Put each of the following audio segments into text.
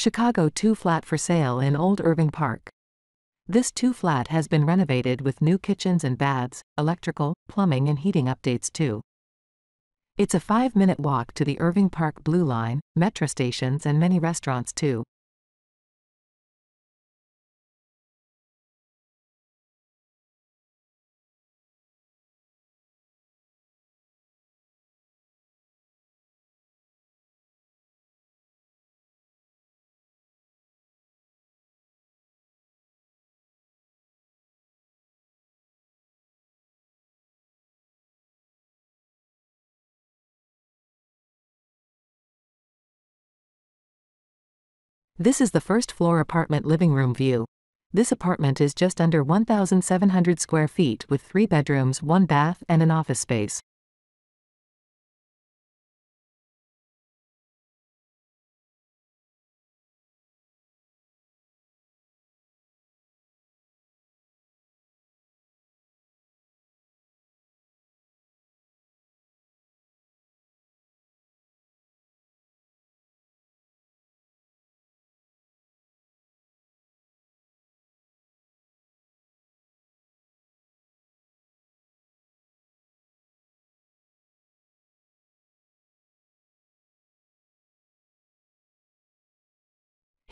Chicago 2 flat for sale in Old Irving Park. This 2 flat has been renovated with new kitchens and baths, electrical, plumbing and heating updates too. It's a 5-minute walk to the Irving Park Blue Line, Metra stations and many restaurants too. This is the first floor apartment living room view. This apartment is just under 1,700 square feet with 3 bedrooms, 1 bath and an office space.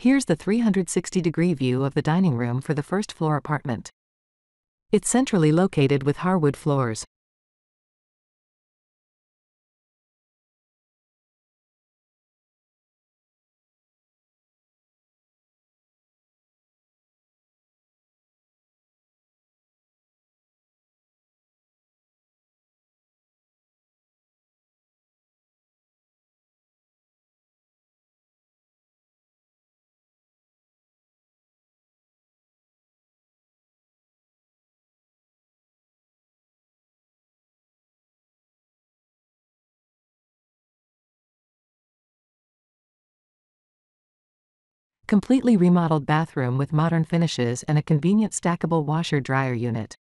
Here's the 360-degree view of the dining room for the first floor apartment. It's centrally located with hardwood floors. Completely remodeled bathroom with modern finishes and a convenient stackable washer-dryer unit.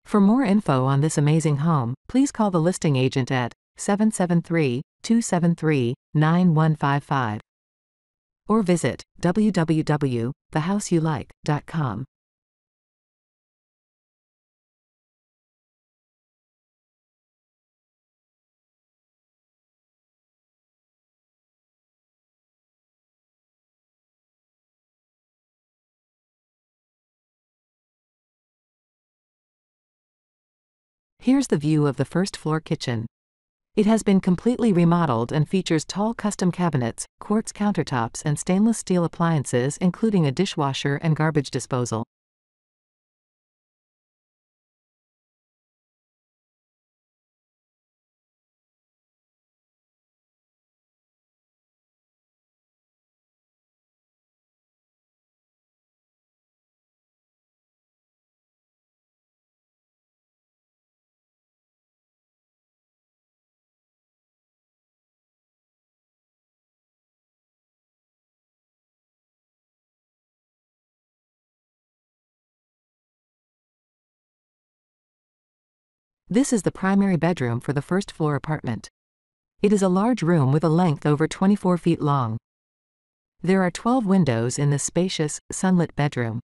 For more info on this amazing home, please call the listing agent at 773-273-9155 or visit www.thehouseyoulike.com. Here's the view of the first floor kitchen. It has been completely remodeled and features tall custom cabinets, quartz countertops and stainless steel appliances including a dishwasher and garbage disposal. This is the primary bedroom for the first floor apartment. It is a large room with a length over 24 feet long. There are 12 windows in this spacious, sunlit bedroom.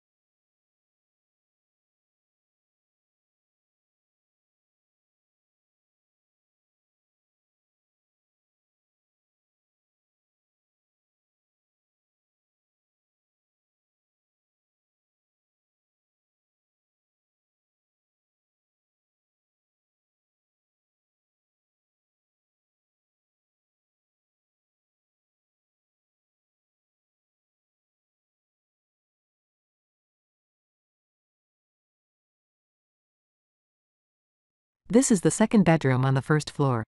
This is the second bedroom on the first floor.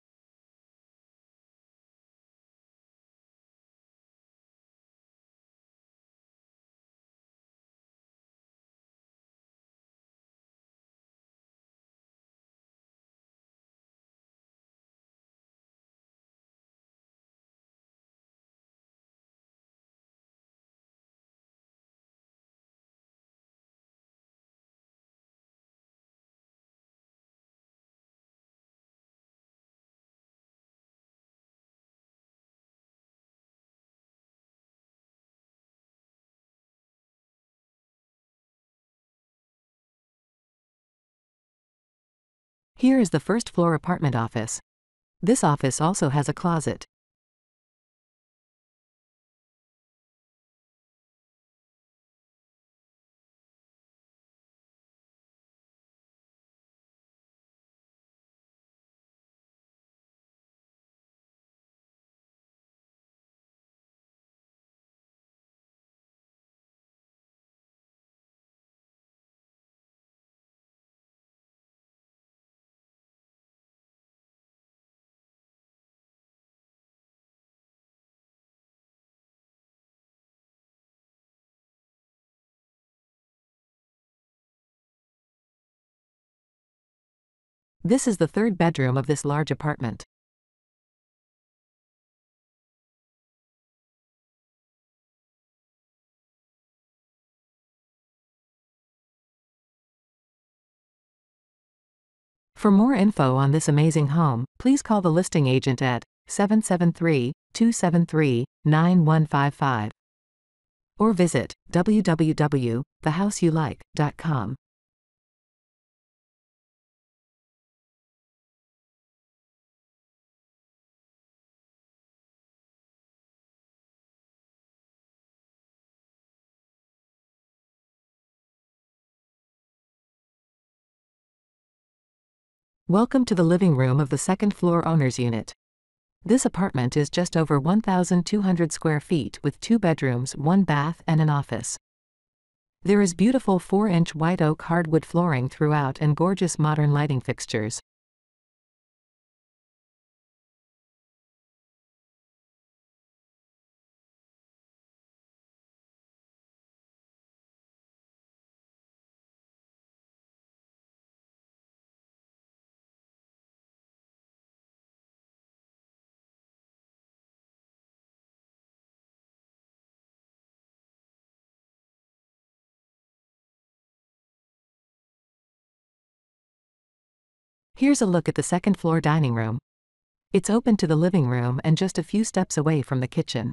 Here is the first floor apartment office. This office also has a closet. This is the third bedroom of this large apartment. For more info on this amazing home, please call the listing agent at 773-273-9155 or visit www.thehouseyoulike.com. Welcome to the living room of the second floor owner's unit. This apartment is just over 1,200 square feet with 2 bedrooms, 1 bath, and an office. There is beautiful 4-inch white oak hardwood flooring throughout and gorgeous modern lighting fixtures. Here's a look at the second floor dining room. It's open to the living room and just a few steps away from the kitchen.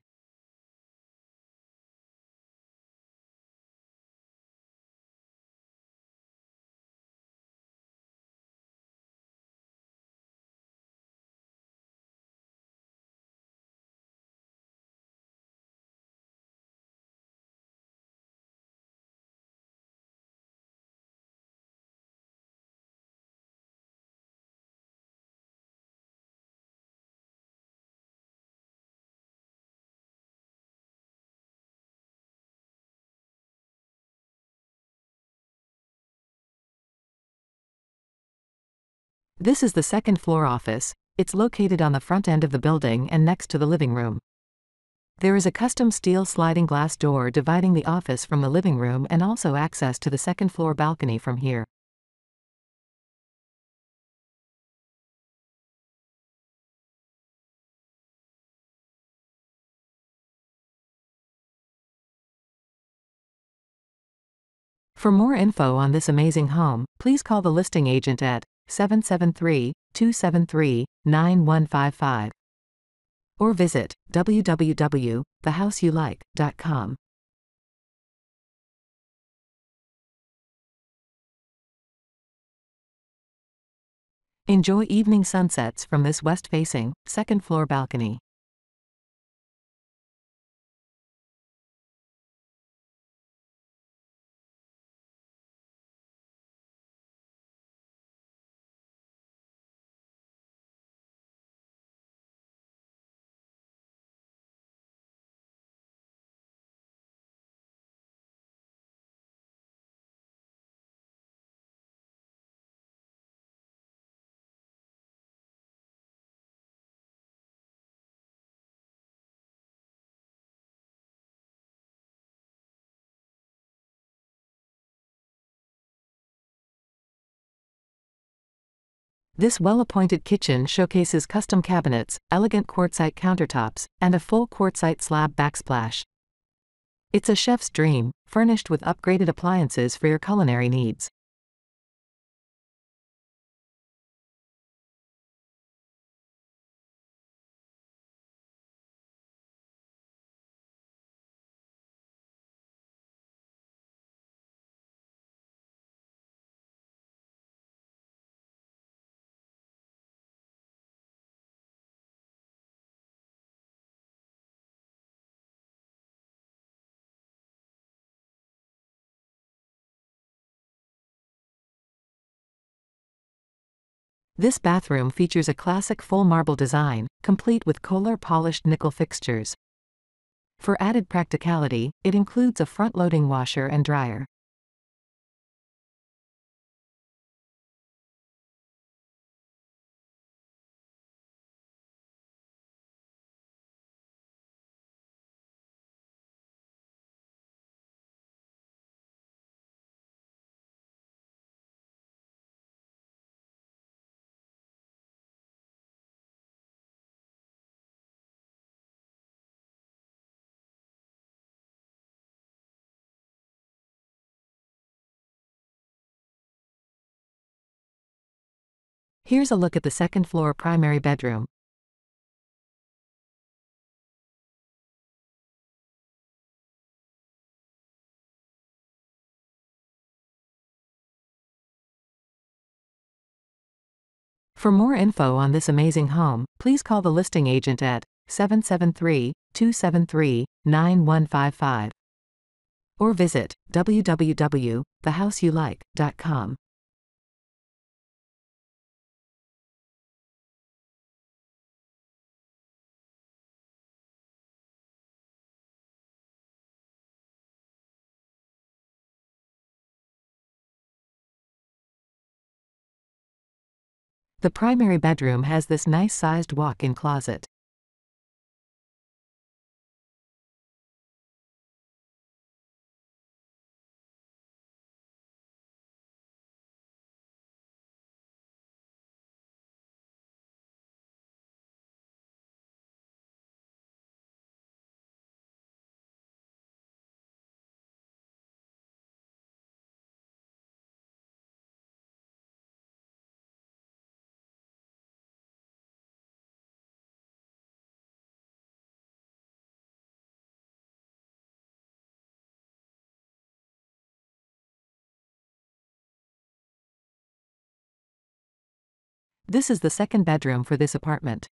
This is the second floor office. It's located on the front end of the building and next to the living room. There is a custom steel sliding glass door dividing the office from the living room and also access to the second floor balcony from here. For more info on this amazing home, please call the listing agent at 773-273-9155 or visit www.thehouseyoulike.com. Enjoy evening sunsets from this west-facing, second-floor balcony. This well-appointed kitchen showcases custom cabinets, elegant quartzite countertops, and a full quartzite slab backsplash. It's a chef's dream, furnished with upgraded appliances for your culinary needs. This bathroom features a classic full marble design, complete with Kohler polished nickel fixtures. For added practicality, it includes a front-loading washer and dryer. Here's a look at the second floor primary bedroom. For more info on this amazing home, please call the listing agent at 773-273-9155 or visit www.thehouseyoulike.com. The primary bedroom has this nice-sized walk-in closet. This is the second bedroom for this apartment.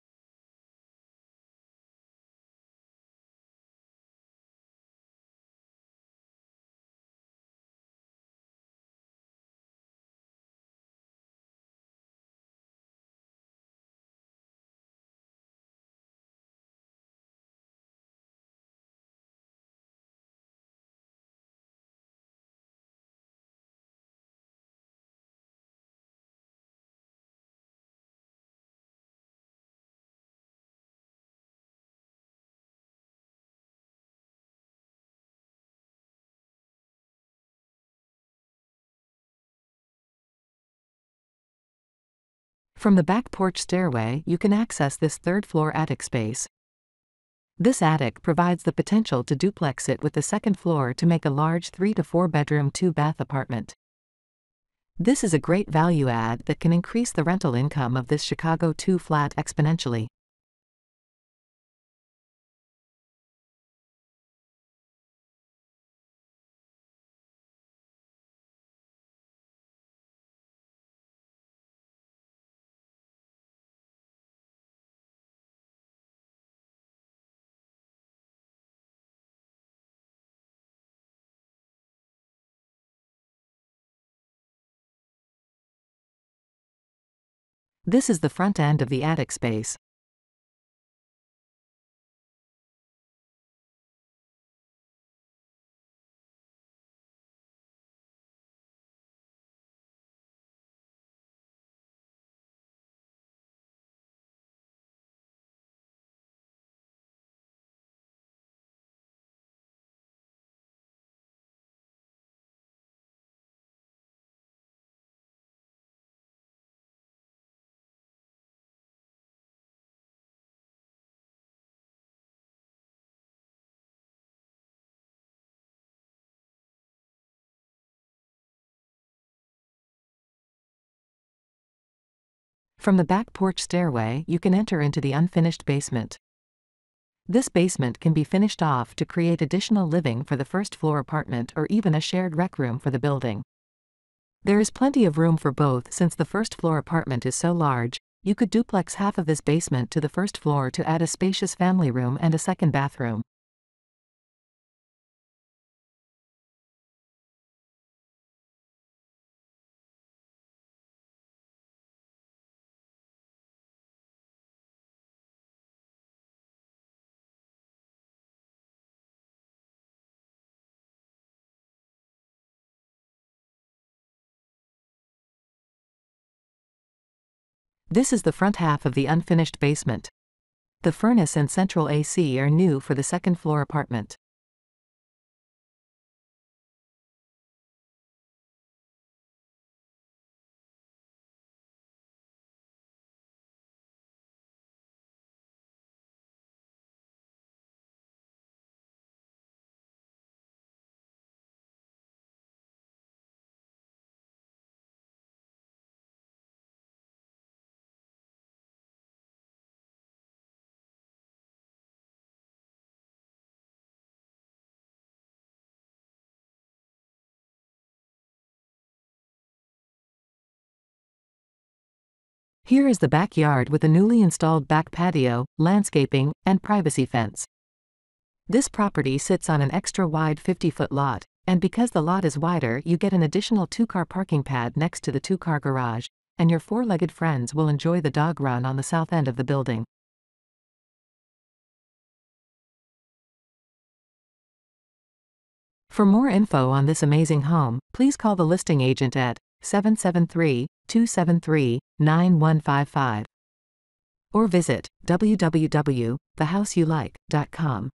From the back porch stairway, you can access this third-floor attic space. This attic provides the potential to duplex it with the second floor to make a large 3 to 4 bedroom 2-bath apartment. This is a great value add that can increase the rental income of this Chicago 2 flat exponentially. This is the front end of the attic space. From the back porch stairway, you can enter into the unfinished basement. This basement can be finished off to create additional living for the first floor apartment or even a shared rec room for the building. There is plenty of room for both since the first floor apartment is so large. You could duplex half of this basement to the first floor to add a spacious family room and a second bathroom. This is the front half of the unfinished basement. The furnace and central AC are new for the second floor apartment. Here is the backyard with a newly installed back patio, landscaping, and privacy fence. This property sits on an extra wide 50-foot lot, and because the lot is wider, you get an additional 2-car parking pad next to the 2-car garage, and your 4-legged friends will enjoy the dog run on the south end of the building. For more info on this amazing home, please call the listing agent at 773-273-9155 or visit www.thehouseyoulike.com.